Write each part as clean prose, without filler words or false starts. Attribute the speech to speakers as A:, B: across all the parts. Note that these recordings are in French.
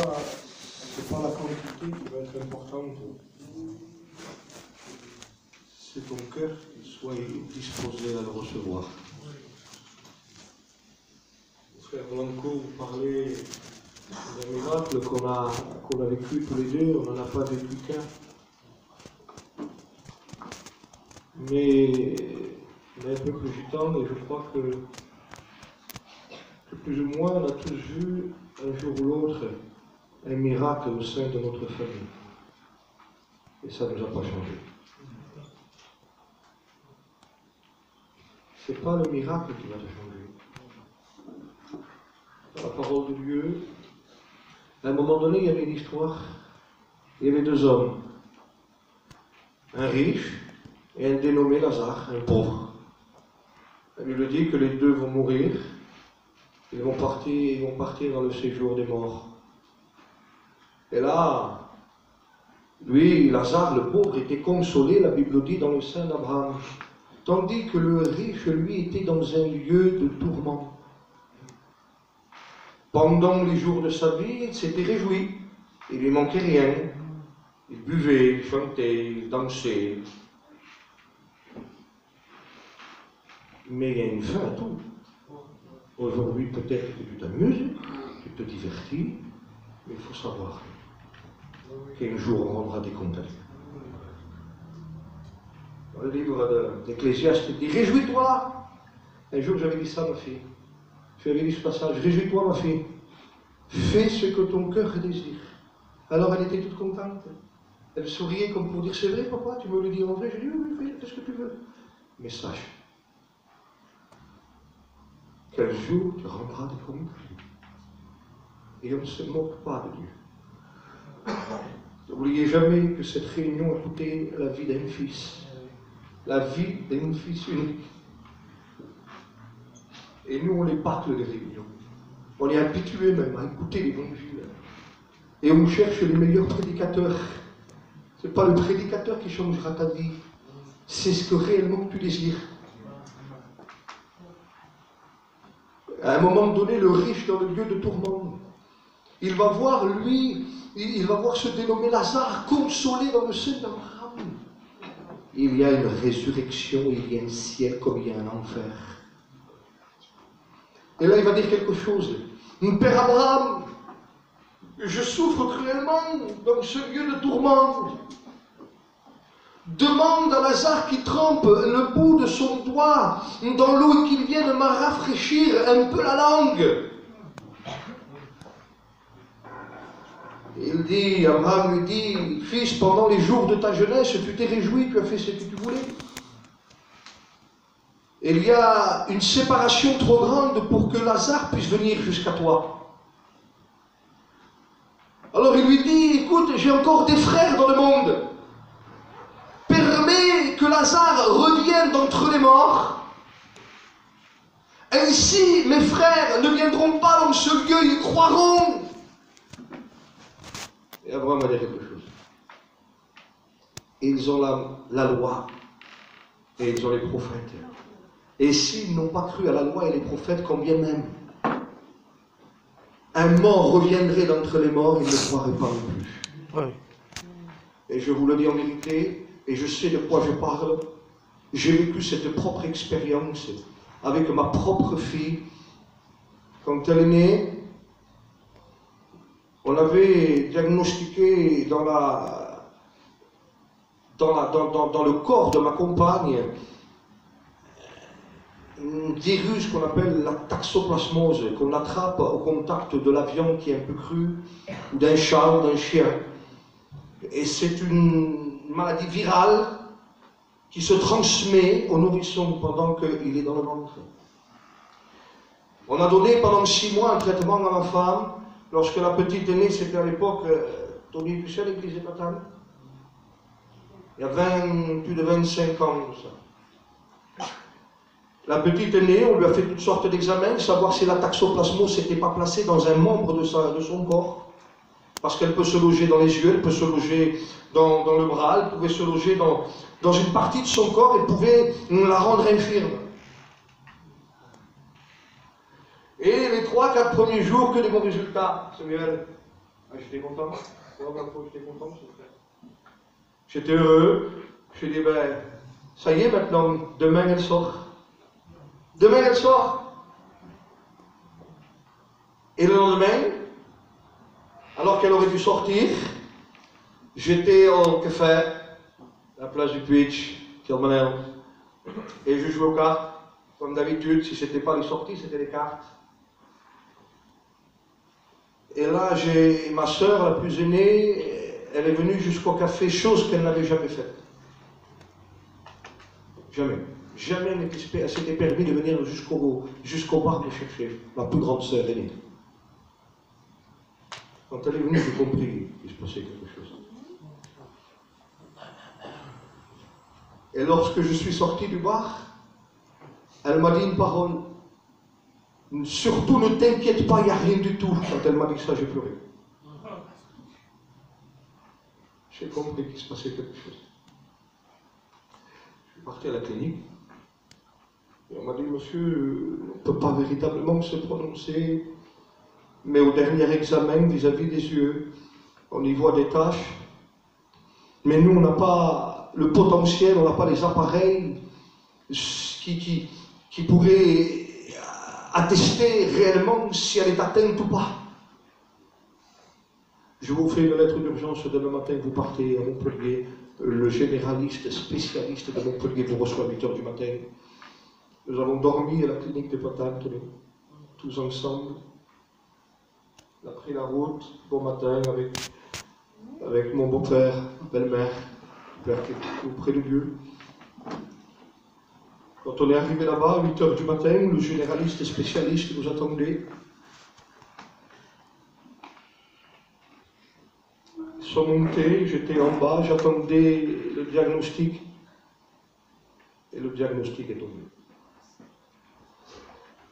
A: c'est pas la quantité qui va être importante. C'est ton cœur qui soit disposé à le recevoir. Frère Blanco, vous parlez d'un miracle qu'on a vécu tous les deux, on n'en a pas vécu qu'un. Mais un peu plus du temps, et je crois que plus ou moins on a tous vu un jour ou l'autre un miracle au sein de notre famille. Et ça ne nous a pas changé. Ce n'est pas le miracle qui va te changer. Dans la parole de Dieu, à un moment donné, il y avait une histoire. Il y avait deux hommes. Un riche et un dénommé Lazare, un pauvre. La Bible dit que les deux vont mourir. Ils vont partir dans le séjour des morts. Et là, lui, Lazare, le pauvre, était consolé, la Bible dit, dans le sein d'Abraham. Tandis que le riche, lui, était dans un lieu de tourment. Pendant les jours de sa vie, il s'était réjoui. Il ne lui manquait rien. Il buvait, il chantait, il dansait. Mais il y a une fin à tout. Aujourd'hui, peut-être que tu t'amuses, tu te divertis, mais il faut savoir qu'un jour on rendra des comptes à Dieu. Dans le livre d'Ecclésiaste, il dit « Réjouis-toi !» Un jour, j'avais dit ça à ma fille. Je lui avais dit ce passage « Réjouis-toi, ma fille. Fais ce que ton cœur désire. » Alors elle était toute contente. Elle souriait comme pour dire « C'est vrai, papa, tu me le dis en vrai ?» Je lui ai dit « Oui, fais ce que tu veux. » Mais sache qu'un jour, tu rendras des comptes à Dieu. Et on ne se moque pas de Dieu. N'oubliez jamais que cette réunion a coûté la vie d'un fils. La vie d'un fils unique. Et nous, on les bâcle les réunions. On est habitués même à écouter l'évangile. Et on cherche les meilleurs prédicateurs. Ce n'est pas le prédicateur qui changera ta vie. C'est ce que réellement tu désires. À un moment donné, le riche dans le lieu de tourment, il va voir ce dénommé Lazare consolé dans le sein d'Abraham. Il y a une résurrection, il y a un ciel comme il y a un enfer. Et là, il va dire quelque chose. Père Abraham, je souffre cruellement dans ce lieu de tourment. Demande à Lazare qui trempe le bout de son doigt dans l'eau et qu'il vienne me rafraîchir un peu la langue. Abraham lui dit, fils, pendant les jours de ta jeunesse, tu t'es réjoui, tu as fait ce que tu voulais. Et il y a une séparation trop grande pour que Lazare puisse venir jusqu'à toi. Alors il lui dit, écoute, j'ai encore des frères dans le monde. Permets que Lazare revienne d'entre les morts. Ainsi, mes frères ne viendront pas dans ce lieu, ils croiront. Et Abraham a dit quelque chose. Ils ont la loi et ils ont les prophètes. Et s'ils n'ont pas cru à la loi et les prophètes, combien même un mort reviendrait d'entre les morts, ils ne croiraient pas non plus. Ouais. Et je vous le dis en vérité, et je sais de quoi je parle, j'ai vécu cette propre expérience avec ma propre fille. Quand elle est née, on avait diagnostiqué dans le corps de ma compagne un virus qu'on appelle la toxoplasmose, qu'on attrape au contact de l'avion qui est un peu cru, ou d'un chat ou d'un chien. Et c'est une maladie virale qui se transmet au nourrisson pendant qu'il est dans le ventre. On a donné pendant 6 mois un traitement à ma femme. Lorsque la petite est née, c'était à l'époque, Tony, tu sais l'église des Patanes? Il y a plus de 25 ans de ça. La petite est née, on lui a fait toutes sortes d'examens, savoir si la toxoplasmose n'était pas placée dans un membre de son corps. Parce qu'elle peut se loger dans les yeux, elle peut se loger dans le bras, elle pouvait se loger dans une partie de son corps, elle pouvait la rendre infirme. Et les 3-4 premiers jours, que des bons résultats, Samuel. Ah, j'étais content. J'étais content. J'étais heureux. Je dis, ben, ça y est maintenant, demain elle sort. Demain elle sort. Et le lendemain, alors qu'elle aurait dû sortir, j'étais au café, à la place du Puig, Kilmanel, et je jouais aux cartes. Comme d'habitude, si ce n'était pas les sorties, c'était les cartes. Et là, j'ai ma sœur, la plus aînée, elle est venue jusqu'au café, chose qu'elle n'avait jamais faite. Jamais. Jamais elle s'était permis de venir jusqu'au bar me chercher, ma plus grande sœur aînée. Quand elle est venue, j'ai compris qu'il se passait quelque chose. Et lorsque je suis sorti du bar, elle m'a dit une parole. Surtout ne t'inquiète pas, il n'y a rien du tout. Quand elle m'a dit ça, j'ai pleuré. J'ai compris qu'il se passait quelque chose. Je suis parti à la clinique. Et on m'a dit, monsieur, on ne peut pas véritablement se prononcer, mais au dernier examen, vis-à-vis des yeux, on y voit des taches. Mais nous, on n'a pas le potentiel, on n'a pas les appareils qui pourraient attester réellement si elle est atteinte ou pas. Je vous fais une lettre d'urgence demain matin, vous partez à Montpellier, le généraliste spécialiste de Montpellier vous reçoit à 8 h du matin. Nous avons dormi à la clinique de Pointe, tous ensemble. On a pris la route, bon matin, avec mon beau-père, belle-mère, père qui est auprès de Dieu. Quand on est arrivé là-bas, à 8 h du matin, le généraliste spécialiste nous attendait. Ils sont montés, j'étais en bas, j'attendais le diagnostic. Et le diagnostic est tombé.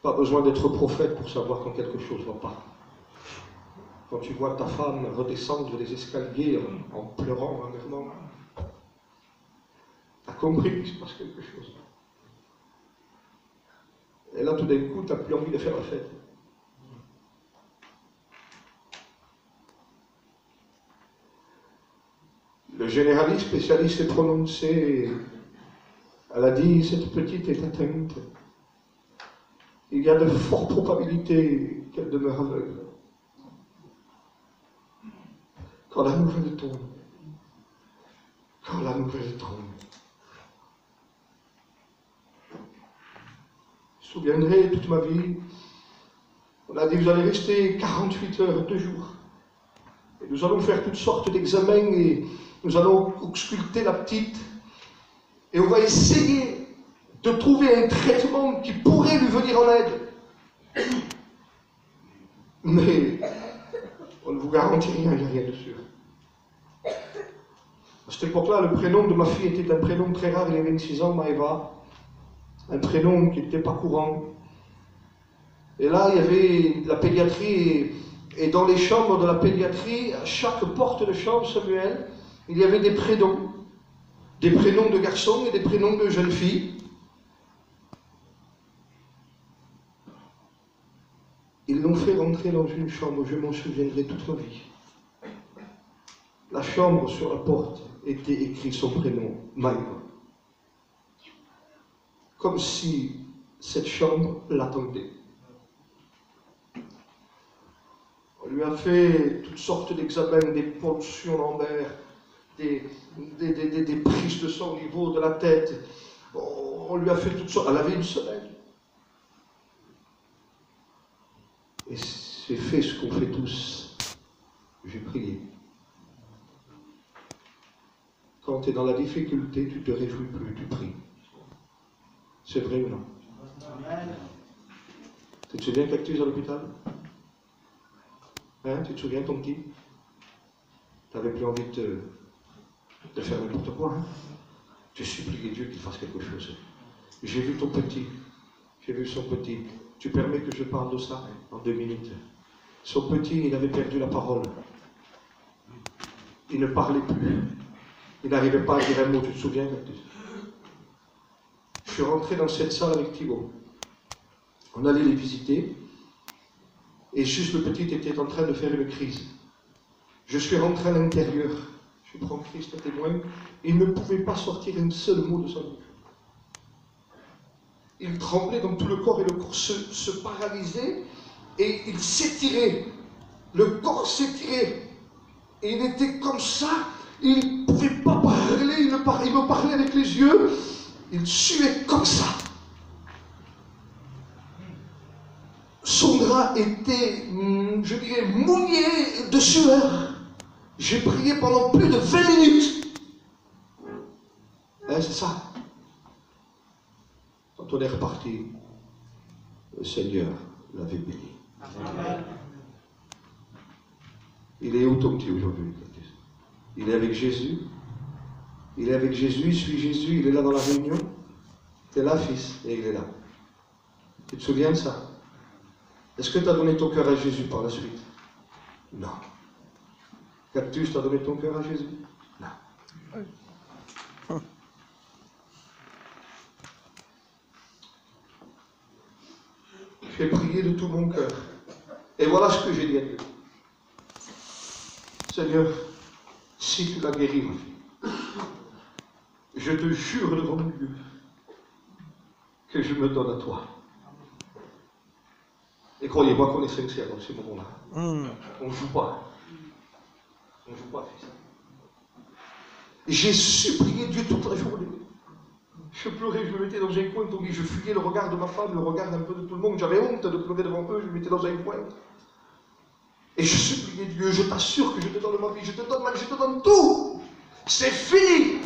A: Pas besoin d'être prophète pour savoir quand quelque chose ne va pas. Quand tu vois ta femme redescendre les escaliers en pleurant amèrement, tu as compris qu'il se passe quelque chose. Et là, tout d'un coup, tu n'as plus envie de faire la fête. Le généraliste spécialiste est prononcé. Elle a dit, cette petite est atteinte. Il y a de fortes probabilités qu'elle demeure aveugle. Quand la nouvelle tombe, je me souviendrai toute ma vie, on a dit, vous allez rester 48 heures, 2 jours. Et nous allons faire toutes sortes d'examens et nous allons ausculter la petite. Et on va essayer de trouver un traitement qui pourrait lui venir en aide. Mais on ne vous garantit rien, il n'y a rien de sûr. À cette époque-là, le prénom de ma fille était un prénom très rare, elle avait 26 ans, Maëva. Un prénom qui n'était pas courant. Et là, il y avait la pédiatrie, et dans les chambres de la pédiatrie, à chaque porte de chambre, Samuel, il y avait des prénoms de garçons et des prénoms de jeunes filles. Ils l'ont fait rentrer dans une chambre, je m'en souviendrai toute ma vie. La chambre, sur la porte, était écrit son prénom, Maëva. Comme si cette chambre l'attendait. On lui a fait toutes sortes d'examens, des ponctions lombaires, des prises de sang au niveau de la tête. On lui a fait toutes sortes. Elle avait une semaine. Et c'est fait ce qu'on fait tous. J'ai prié. Quand tu es dans la difficulté, tu ne te réjouis plus, tu pries. C'est vrai ou non? Tu te souviens quand tu es à l'hôpital? Hein, tu te souviens ton petit? Tu n'avais plus envie de faire n'importe quoi. Hein? Tu suppliais Dieu qu'il fasse quelque chose. J'ai vu ton petit. J'ai vu son petit. Tu permets que je parle de ça en 2 minutes. Son petit, il avait perdu la parole. Il ne parlait plus. Il n'arrivait pas à dire un mot. Tu te souviens, Cactus? Je suis rentré dans cette salle avec Thibaut. On allait les visiter. Et juste le petit était en train de faire une crise. Je suis rentré à l'intérieur, je prends Christ à témoin, il ne pouvait pas sortir un seul mot de son bouche. Il tremblait dans tout le corps et le corps se paralysait et il s'étirait. Le corps s'étirait. Et il était comme ça. Il ne pouvait pas parler. Il me parlait avec les yeux. Il suait comme ça. Son drap était, je dirais, mouillé de sueur. J'ai prié pendant plus de 20 minutes. C'est ça. Quand on est reparti, le Seigneur l'avait béni. Amen. Il est où ton petit aujourd'hui? Il est avec Jésus. Il est avec Jésus, il suit Jésus, il est là dans la réunion. Tu es là, fils, et il est là. Tu te souviens de ça? Est-ce que tu as donné ton cœur à Jésus par la suite? Non. Cactus, tu as donné ton cœur à Jésus? Non. J'ai prié de tout mon cœur. Et voilà ce que j'ai dit à Dieu. Seigneur, si tu l'as guéri, ma fille, je te jure devant Dieu que je me donne à toi. Et croyez-moi qu'on est sincère dans ces moments-là. On ne joue pas. On ne joue pas, fils. J'ai supplié Dieu toute la journée. Je pleurais, je me mettais dans un coin, je fuyais le regard de ma femme, le regard un peu de tout le monde. J'avais honte de pleurer devant eux, je me mettais dans un coin. Et je suppliais Dieu, je t'assure que je te donne ma vie, je te donne ma vie, je te donne tout. C'est fini.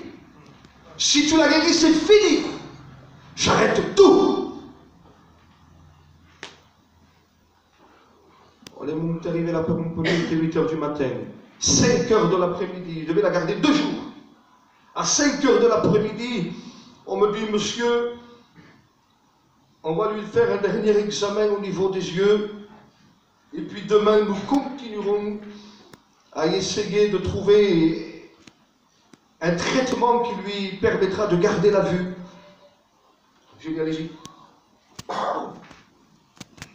A: Si tu l'as guéri, c'est fini. J'arrête tout. On est monté arrivé là pour Montpellier, il était 8 h du matin. 5 h de l'après-midi, je devais la garder 2 jours. À 5 h de l'après-midi, on me dit, monsieur, on va lui faire un dernier examen au niveau des yeux. Et puis demain, nous continuerons à essayer de trouver un traitement qui lui permettra de garder la vue. J'ai dit, allez-y. Je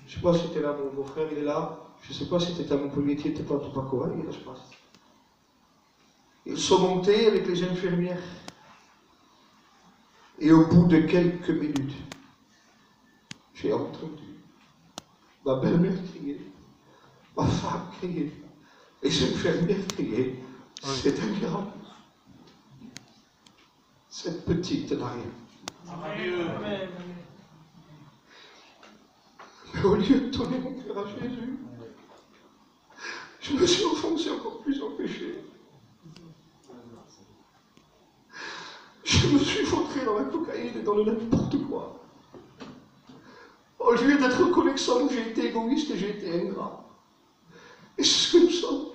A: ne sais pas si c'était là, mon frère, il est là. Je ne sais pas si c'était à Montpellier, il n'était pas à Topacoa, il est là, je pense. Ils sont montés avec les infirmières. Et au bout de quelques minutes, j'ai entendu ma belle-mère crier, ma femme crier, et les infirmières crier. C'est un miracle. Cette petite n'a rien. Amen. Mais au lieu de donner mon cœur à Jésus, je me suis enfoncé encore plus en péché. Je me suis vautré dans la cocaïne et dans le n'importe quoi. Au lieu d'être reconnaissant, j'ai été égoïste et j'ai été ingrat. Et c'est ce que nous sommes.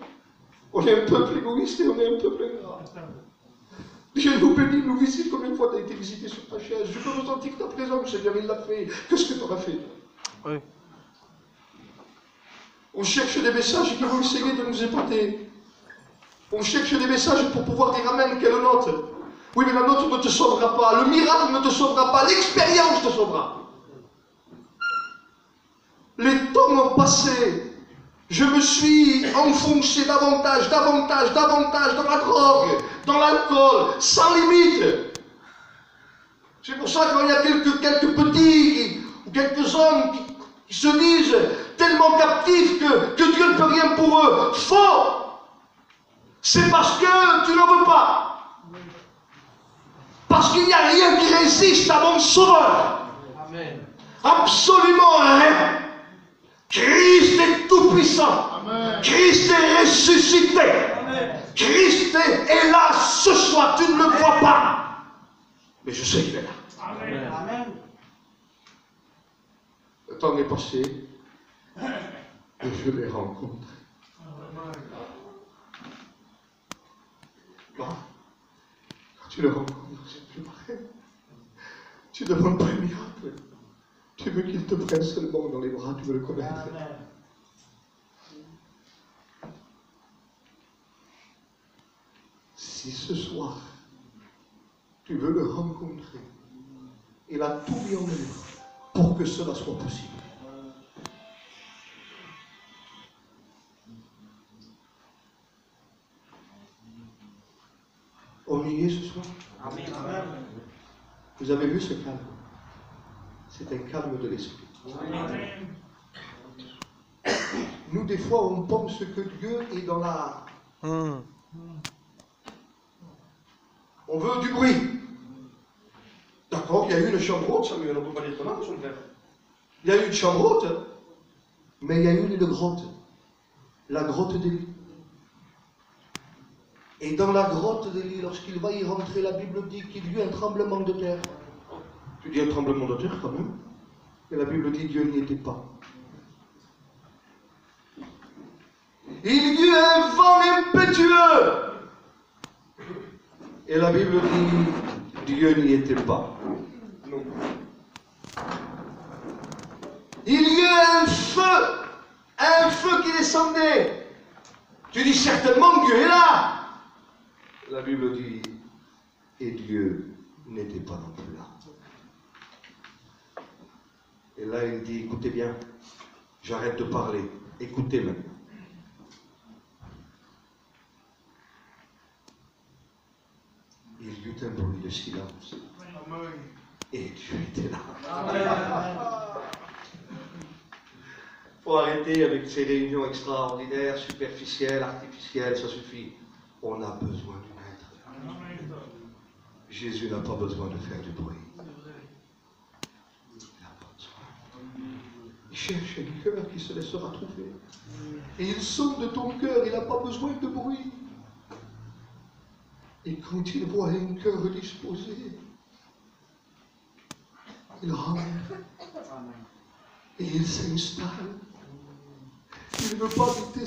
A: On est un peuple égoïste et on est un peuple ingrat. Dieu nous bénit, nous visite. Combien de fois tu as été visité sur ta chaise? Je peux ressentir que tu as présent, Seigneur, il l'a fait. Qu'est-ce que tu auras fait? Oui. On cherche des messages qui vont essayer de nous épater. On cherche des messages pour pouvoir dire Amen, quelle note? Oui, mais la note ne te sauvera pas, le miracle ne te sauvera pas, l'expérience te sauvera. Les temps ont passé. Je me suis enfoncé davantage dans la drogue, dans l'alcool, sans limite. C'est pour ça qu'il y a quelques petits ou quelques hommes qui se disent tellement captifs que Dieu ne peut rien pour eux. Faux! C'est parce que tu n'en veux pas. Parce qu'il n'y a rien qui résiste à mon Sauveur. Amen. Absolument rien. Christ est tout-puissant. Christ est ressuscité. Amen. Christ est là ce soir. Tu ne le vois pas. Mais je sais qu'il est là. Amen. Amen. Le temps est passé. Et je l'ai rencontré. Bon. Quand tu le rencontres, c'est plus pareil. Tu ne demandes pas un miracle. Tu veux qu'il te prenne seulement dans les bras, tu veux le connaître. Amen. Si ce soir, tu veux le rencontrer, il a tout mis en œuvre pour que cela soit possible. ennuyé ce soir?
B: Amen.
A: Vous avez vu ce calme? C'est un calme de l'esprit.
B: Amen.
A: Nous, des fois, on pense que Dieu est dans la... On veut du bruit. D'accord, il y a eu une chambre haute, Samuel, on ne peut pas dire que non, son frère. Il y a eu une chambre haute, mais il y a eu une grotte. La grotte d'Élie. Et dans la grotte d'Élie, lorsqu'il va y rentrer, la Bible dit qu'il y eut un tremblement de terre. Tu dis un tremblement de terre quand même? Et la Bible dit que Dieu n'y était pas. Il y eut un vent impétueux. Et la Bible dit Dieu n'y était pas. Non. Il y eut un feu qui descendait. Tu dis certainement Dieu est là. La Bible dit et Dieu n'était pas non plus là. Et là il dit écoutez bien, j'arrête de parler, écoutez maintenant. Il y eut un bruit de silence. Et Dieu était là. Il faut arrêter avec ces réunions extraordinaires, superficielles, artificielles, ça suffit. On a besoin du Maître. Jésus n'a pas besoin de faire du bruit. Il n'a pas besoin. Il cherche un cœur qui se laissera trouver. Et il sonde ton cœur, il n'a pas besoin de bruit. Et quand il voit un cœur disposé, il rentre et il s'installe. Il ne veut pas quitter